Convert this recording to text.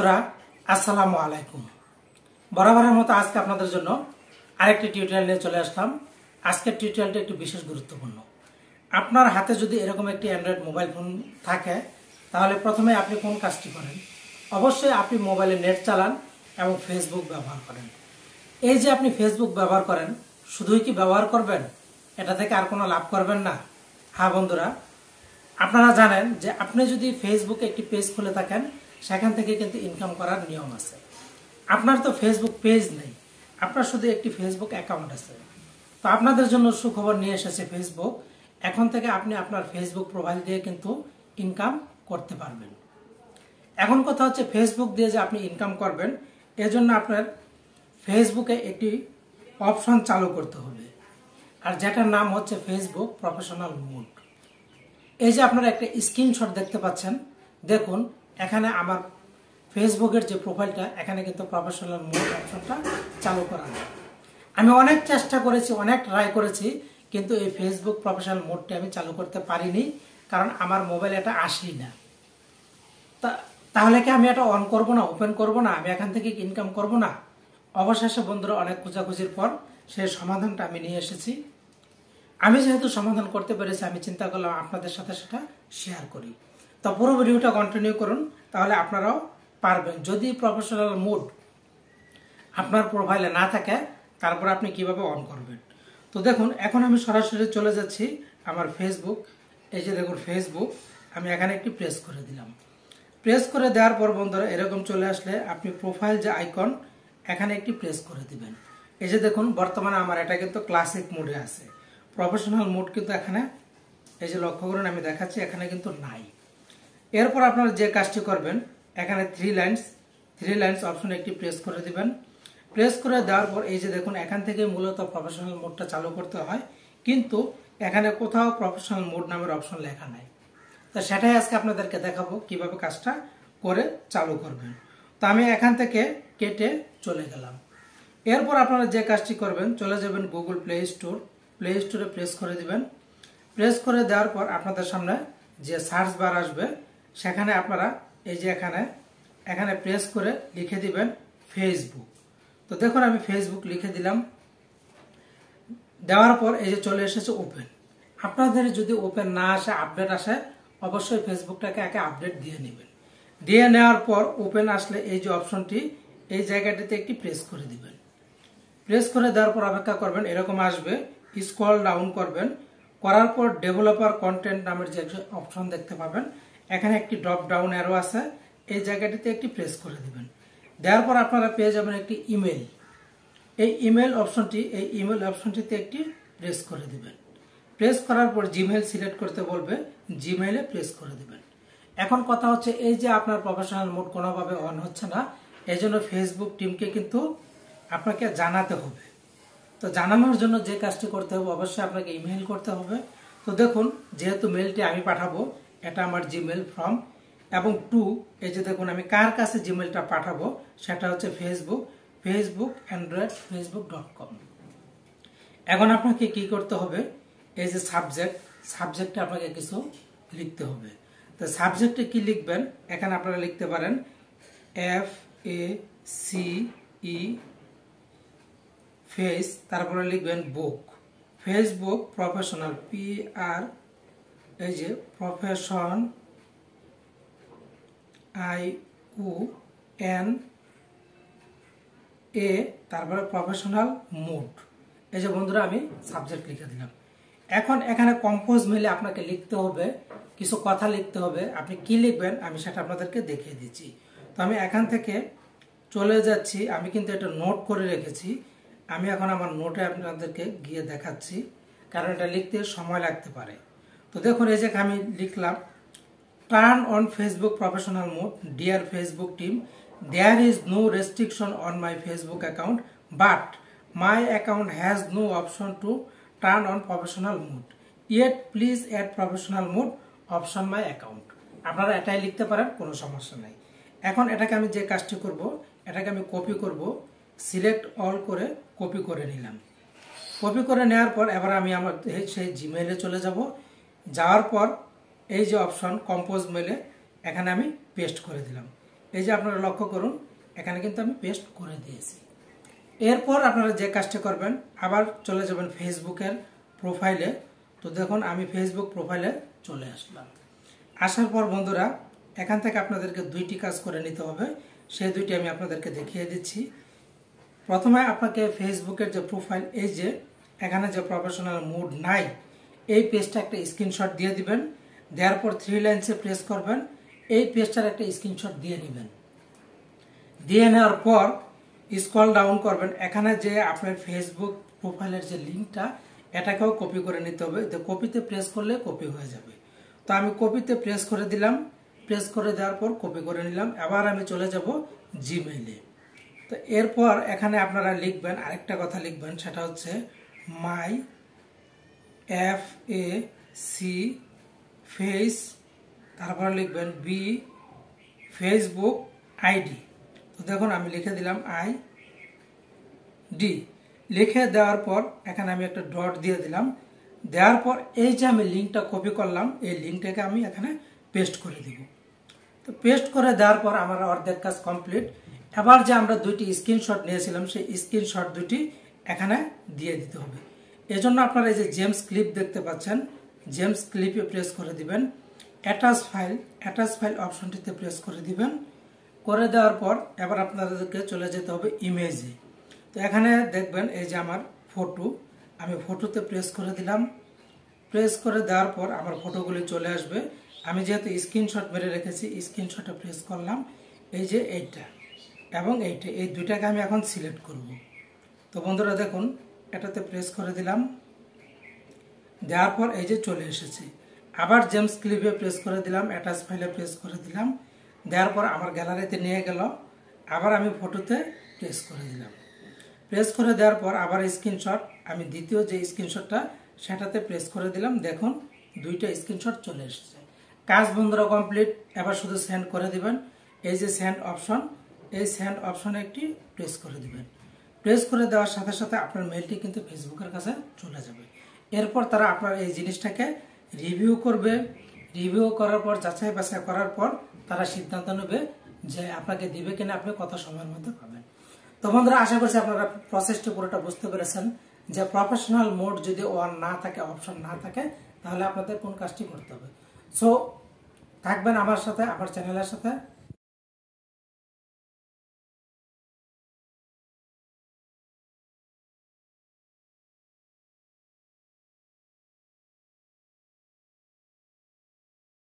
বন্ধুরা আসসালামু আলাইকুম। বরাবরের মতো আজকে আপনাদের জন্য আরেকটি টিউটোরিয়াল নিয়ে চলে আসলাম। আজকের টিউটোরিয়ালটা একটু বিশেষ গুরুত্বপূর্ণ। আপনার হাতে যদি এরকম একটি অ্যান্ড্রয়েড মোবাইল ফোন থাকে তাহলে প্রথমে আপনি কোন কাজটি করেন? অবশ্যই আপনি মোবাইলে নেট চালান এবং ফেসবুক ব্যবহার করেন। এই যে আপনি ফেসবুক ব্যবহার করেন, শুধুই কি ব্যবহার করবেন? এটা থেকে আর কোনো লাভ করবেন না? হ্যাঁ বন্ধুরা, আপনারা জানেন যে আপনি যদি ফেসবুকে একটি পেজ খুলে থাকেন সেখান থেকে কিন্তু ইনকাম করার নিয়ম আছে। আপনার তো ফেসবুক পেজ নেই, আপনার শুধু একটি ফেসবুক অ্যাকাউন্ট আছে। তো আপনাদের জন্য সুখবর নিয়ে এসেছে ফেসবুক। এখন থেকে আপনি আপনার ফেসবুক প্রোফাইল দিয়ে কিন্তু ইনকাম করতে পারবেন। এখন কথা হচ্ছে ফেসবুক দিয়ে যে আপনি ইনকাম করবেন এজন্য আপনার ফেসবুকে একটি অপশন চালু করতে হবে, আর যেটার নাম হচ্ছে ফেসবুক প্রফেশনাল মোড। এই যে আপনারা একটা স্ক্রিনশট দেখতে পাচ্ছেন, দেখুন এখানে আমার ফেসবুকের যে প্রোফাইলটা, এখানে কিন্তু প্রফেশনাল মোড অপশনটা চালু করা নেই। আমি অনেক চেষ্টা করেছি, অনেক ট্রাই করেছি, কিন্তু এই ফেসবুক প্রফেশনাল মোডটি আমি চালু করতে পারিনি, কারণ আমার মোবাইলে এটা আসেই না। তাহলে কি আমি এটা অন করব না, ওপেন করব না, আমি এখান থেকে ইনকাম করব না? অবশেষে বন্ধুরা অনেক খোঁজাখুঁজির পর সেই সমাধানটা আমি নিয়ে এসেছি। আমি যেহেতু সমাধান করতে পেরেছি, আমি চিন্তা করলাম আপনাদের সাথে সেটা শেয়ার করি। তো পুরো ভিডিওটা কন্টিনিউ করুন, তাহলে আপনারাও পারবেন। যদি প্রফেশনাল মোড আপনার প্রোফাইলে না থাকে তারপর আপনি কিভাবে অন করবেন। তো দেখুন এখন আমি সরাসরি চলে যাচ্ছি আমার ফেসবুক। এই যে দেখুন ফেসবুক, আমি এখানে একটি প্রেস করে দিলাম। প্রেস করে দেওয়ার পর বন্ধুরা এরকম চলে আসলে আপনি প্রোফাইল যে আইকন, এখানে একটি প্রেস করে দিবেন। এই যে দেখুন বর্তমানে আমার এটা কিন্তু ক্লাসিক মোডে আছে, প্রফেশনাল মোড কিন্তু এখানে, এই যে লক্ষ্য করুন আমি দেখাচ্ছি, এখানে কিন্তু নাই। এরপর আপনারা যে কাজটি করবেন, এখানে থ্রি লাইন্স অপশনে একটি প্রেস করে দিবেন। প্রেস করে দেওয়ার পর এই যে দেখুন এখান থেকে মূলত প্রফেশনাল মোডটা চালু করতে হয়, কিন্তু এখানে কোথাও প্রফেশনাল মোড নামের অপশন লেখা নাই। তো সেটাই আজকে আপনাদেরকে দেখাবো কিভাবে কাজটা করে চালু করবেন। তো আমি এখান থেকে কেটে চলে গেলাম। এরপর আপনারা যে কাজটি করবেন, চলে যাবেন গুগল প্লে স্টোরে প্রেস করে দিবেন। প্রেস করে দেওয়ার পর আপনাদের সামনে যে সার্চ বার আসবে, সেখানে আপনারা এই যে এখানে প্রেস করে লিখে দিবেন ফেসবুক। তো দেখুন আমি ফেসবুক লিখে দিলাম। দেওয়ার পর এই যে চলে এসেছে ওপেন। আপনাদের যদি ওপেন না আসে, আপডেট আসে, অবশ্যই ফেসবুকটাকে একে আপডেট দিয়ে নেবেন। দিয়ে নেওয়ার পর ওপেন আসলে এই যে অপশনটি, এই জায়গাটিতে একটি প্রেস করে দিবেন। প্রেস করে দেওয়ার পর অপেক্ষা করবেন, এরকম আসবে। স্ক্রল ডাউন করবেন, করার পর ডেভেলপার কন্টেন্ট নামের যে অপশন দেখতে পাবেন, এখানে একটি ড্রপ ডাউন অ্যারো আছে, এই জায়গাটিতে একটি প্রেস করে দিবেন। দেওয়ার পর আপনারা পেয়ে যাবেন একটি ইমেল। এই ইমেল অপশনটিতে একটি প্রেস করে দিবেন। প্রেস করার পর জিমেইল সিলেক্ট করতে বলবে, জিমেইলে প্রেস করে দিবেন। এখন কথা হচ্ছে এই যে আপনার প্রফেশনাল মোড কোনোভাবে অন হচ্ছে না, এই জন্য ফেসবুক টিমকে কিন্তু আপনাকে জানাতে হবে। তো জানানোর জন্য যে কাজটি করতে হবে, অবশ্যই আপনাকে ইমেইল করতে হবে। তো দেখুন যেহেতু মেইলটি আমি পাঠাবো, এটা আমার জিমেইল ফ্রম এবং টু, এই যে দেখুন আমি কার কাছে জিমেইলটা পাঠাবো, সেটা হচ্ছে facebook@facebook.com। এখন আপনাকে কি করতে হবে, এই যে সাবজেক্টে আপনাকে কিছু লিখতে হবে। তো সাবজেক্টে কি লিখবেন, এখানে আপনারা লিখতে পারেন FACE ফেস, তারপরে লিখবেন বুক, ফেসবুক প্রফেশনাল PR, এই যে প্রফেশন IUNA, তারপরে প্রফেশনাল মোড। এই যে বন্ধুরা আমি সাবজেক্ট লিখে দিলাম। এখন এখানে কম্পোজ মেলে আপনাকে লিখতে হবে, কিছু কথা লিখতে হবে। আপনি কি লিখবেন আমি সেটা আপনাদেরকে দেখিয়ে দিচ্ছি। তো আমি এখান থেকে চলে যাচ্ছি, আমি কিন্তু এটা নোট করে রেখেছি। আমি এখন আমার নোটে আপনাদেরকে গিয়ে দেখাচ্ছি, কারণ এটা লিখতে সময় লাগতে পারে। তো দেখুন এই যে আমি লিখলাম, turn on Facebook professional mode, dear Facebook team, there is no restriction on my Facebook account, but my account has no option to turn on professional mode, yet please add professional mode option my account. আপনারা এটাই লিখতে পারেন, কোনো সমস্যা নাই। এখন এটাকে আমি যে কাজটি করব, এটাকে আমি কপি করব, সিলেক্ট অল করে কপি করে নিলাম। কপি করে নেওয়ার পর এবার আমি আমার সেই জিমেইলে চলে যাব। যাওয়ার পর এই যে অপশন কম্পোজ মেলে, এখানে আমি পেস্ট করে দিলাম। এই যে আপনারা লক্ষ্য করুন এখানে কিন্তু আমি পেস্ট করে দিয়েছি। এরপর আপনারা যে কাজটা করবেন, আবার চলে যাবেন ফেসবুকের প্রোফাইলে। তো দেখুন আমি ফেসবুক প্রোফাইলে চলে আসলাম। আসার পর বন্ধুরা এখান থেকে আপনাদেরকে দুইটি কাজ করে নিতে হবে, সেই দুইটি আমি আপনাদেরকে দেখিয়ে দিচ্ছি। প্রথমে আপনাকে ফেসবুকের যে প্রোফাইল, এই যে এখানে যে প্রফেশনাল মোড নাই, এই পেজটা একটা স্ক্রিনশট দিয়ে দিবেন। দেওয়ার পর 3 লাইনসে প্রেস করবেন, এই পেজটার একটা স্ক্রিনশট দিয়ে নেবেন। দিয়ে নেওয়ার পর স্ক্রল ডাউন করবেন, এখানে যে আপনার ফেসবুক প্রোফাইলের যে লিঙ্কটা, এটাকেও কপি করে নিতে হবে। তো কপিতে প্রেস করলে কপি হয়ে যাবে। তো আমি কপিতে প্রেস করে দিলাম, প্রেস করে দেওয়ার পর কপি করে নিলাম। এবার আমি চলে যাব জিমেইলে। তো এরপর এখানে আপনারা লিখবেন, আরেকটা কথা লিখবেন, সেটা হচ্ছে মাই FAC ফেস, তারপর লিখবেন বি ফেসবুক আইডি। তো দেখুন আমি লিখে দিলাম ID। লিখে দেওয়ার পর এখানে আমি একটা ডট দিয়ে দিলাম। দেওয়ার পর এই যে আমি লিঙ্কটা কপি করলাম, এই লিঙ্কটাকে আমি এখানে পেস্ট করে দিব। তো পেস্ট করে দেওয়ার পর আমার অর্ধেক কাজ কমপ্লিট। এবার যে আমরা দুইটি স্ক্রিনশট নিয়েছিলাম, সেই স্ক্রিনশট দুটি এখানে দিয়ে দিতে হবে। এজন্য আপনারা এই যে জেমস ক্লিপ দেখতে পাচ্ছেন, জেমস ক্লিপে প্রেস করে দিবেন। অ্যাটাচ ফাইল অপশনটিতে প্রেস করে দিবেন। করে দেওয়ার পর এবার আপনাদেরকে চলে যেতে হবে ইমেজে। তো এখানে দেখবেন এই যে আমার ফটো, আমি ফটোতে প্রেস করে দিলাম। প্রেস করে দেওয়ার পর আমার ফটোগুলি চলে আসবে। আমি যেহেতু স্ক্রিনশট মেরে রেখেছি, স্ক্রিনশটে প্রেস করলাম, এই যে এইটা এবং এইটা, এই দুইটাকে আমি এখন সিলেক্ট করব। তো বন্ধুরা দেখুন এটাতে প্রেস করে দিলাম। দেওয়ার পর এই যে চলে এসেছে। আবার জেমস ক্লিপে প্রেস করে দিলাম, অ্যাটাচ ফাইলে প্রেস করে দিলাম। দেওয়ার পর আমার গ্যালারিতে নিয়ে গেল। আবার আমি ফটোতে প্রেস করে দিলাম। প্রেস করে দেওয়ার পর আবার স্ক্রিনশট, আমি দ্বিতীয় যে স্ক্রিনশটটা সেটাতে প্রেস করে দিলাম। দেখুন দুইটা স্ক্রিনশট চলে এসেছে। কাজ বন্ধুরা কমপ্লিট। এবার শুধু সেন্ড করে দিবেন। এই যে সেন্ড অপশন, এই সেন্ড অপশনে একটি প্রেস করে দিবেন। প্রেস করে দেওয়ার সাথে সাথে আপনার মেলটি কিন্তু ফেসবুকের কাছে চলে যাবে। এরপর তারা আপনার এই জিনিসটাকে রিভিউ করবে। রিভিউ করার পর যাচাই বাছাই করার পর তারা সিদ্ধান্ত নেবে যে আপনাকে দিবে কিনা, আপনি কত সময়ের মধ্যে পাবেন। তো বন্ধুরা আশা করছি আপনারা প্রসেসটি পুরোটা বুঝতে পেরেছেন যে প্রফেশনাল মোড যদি অন না থাকে, অপশন না থাকে, তাহলে আপনাদের কোন কাজটি করতে হবে। সো থাকবেন আমার সাথে, আমার চ্যানেলের সাথে।